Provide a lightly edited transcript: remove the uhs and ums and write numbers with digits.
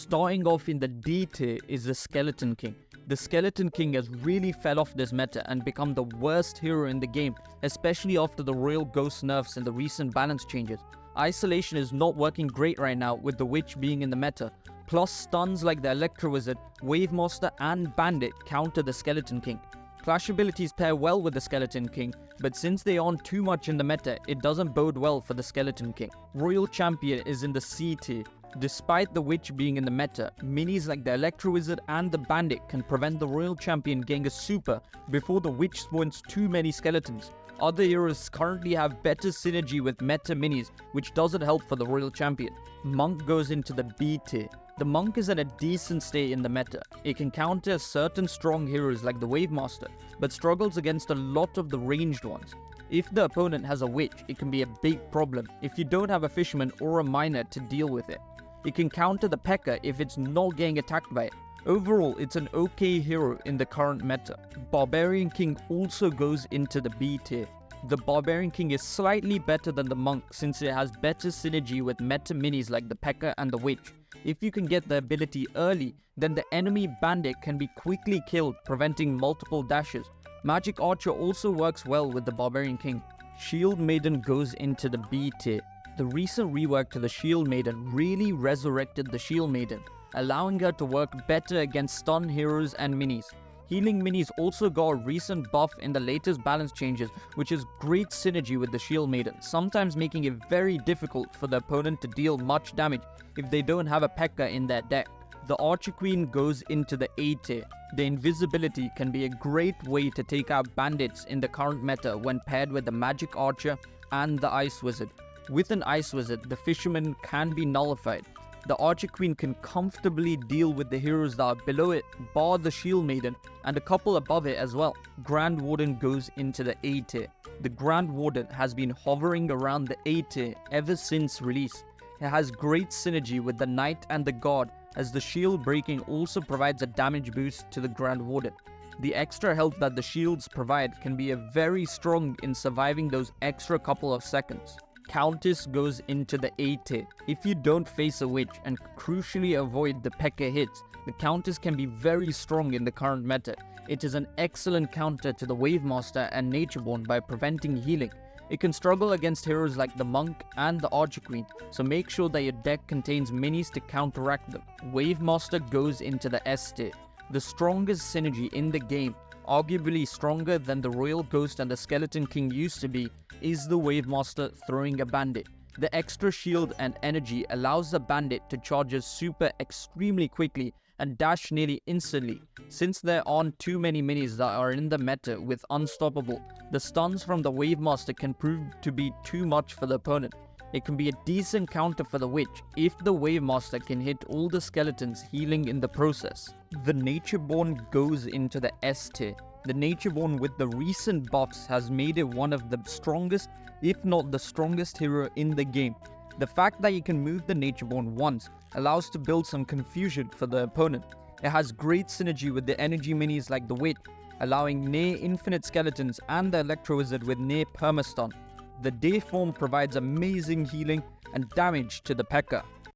Starting off in the D tier is the Skeleton King. The Skeleton King has really fell off this meta and become the worst hero in the game, especially after the Royal Ghost nerfs and the recent balance changes. Isolation is not working great right now with the Witch being in the meta, plus stuns like the Electro Wizard, Wavemaster and Bandit counter the Skeleton King. Clash abilities pair well with the Skeleton King, but since they aren't too much in the meta, it doesn't bode well for the Skeleton King. Royal Champion is in the C tier. Despite the Witch being in the meta, minis like the Electro Wizard and the Bandit can prevent the Royal Champion getting a super before the Witch spawns too many skeletons. Other heroes currently have better synergy with meta minis, which doesn't help for the Royal Champion. Monk goes into the B tier. The Monk is at a decent state in the meta. It can counter certain strong heroes like the Wavemaster, but struggles against a lot of the ranged ones. If the opponent has a Witch, it can be a big problem if you don't have a Fisherman or a Miner to deal with it. It can counter the P.E.K.K.A if it's not getting attacked by it. Overall, it's an okay hero in the current meta. Barbarian King also goes into the B tier. The Barbarian King is slightly better than the Monk since it has better synergy with meta minis like the P.E.K.K.A and the Witch. If you can get the ability early, then the enemy Bandit can be quickly killed, preventing multiple dashes. Magic Archer also works well with the Barbarian King. Shield Maiden goes into the B tier. The recent rework to the Shield Maiden really resurrected the Shield Maiden, allowing her to work better against stun heroes and minis. Healing minis also got a recent buff in the latest balance changes, which is great synergy with the Shield Maiden, sometimes making it very difficult for the opponent to deal much damage if they don't have a P.E.K.K.A in their deck. The Archer Queen goes into the A tier. The invisibility can be a great way to take out bandits in the current meta when paired with the Magic Archer and the Ice Wizard. With an Ice Wizard, the Fisherman can be nullified. The Archer Queen can comfortably deal with the heroes that are below it, bar the Shield Maiden, and a couple above it as well. Grand Warden goes into the A tier. The Grand Warden has been hovering around the A tier ever since release. It has great synergy with the Knight and the Guard, as the shield breaking also provides a damage boost to the Grand Warden. The extra health that the shields provide can be very strong in surviving those extra couple of seconds. Countess goes into the A tier. If you don't face a Witch and crucially avoid the P.E.K.K.A hits, the Countess can be very strong in the current meta. It is an excellent counter to the Wavemaster and Natureborn by preventing healing. It can struggle against heroes like the Monk and the Archer Queen, so make sure that your deck contains minis to counteract them. Wavemaster goes into the S tier. The strongest synergy in the game, arguably stronger than the Royal Ghost and the Skeleton King used to be, is the Wavemaster throwing a Bandit. The extra shield and energy allows the Bandit to charge a super extremely quickly and dash nearly instantly. Since there aren't too many minis that are in the meta with Unstoppable, the stuns from the Wavemaster can prove to be too much for the opponent. It can be a decent counter for the Witch if the Wavemaster can hit all the skeletons, healing in the process. The Natureborn goes into the S tier. The Natureborn with the recent buffs has made it one of the strongest, if not the strongest hero in the game. The fact that you can move the Natureborn once allows to build some confusion for the opponent. It has great synergy with the energy minis like the Witch, allowing near infinite skeletons and the Electro Wizard with near permastun. The Day form provides amazing healing and damage to the P.E.K.K.A.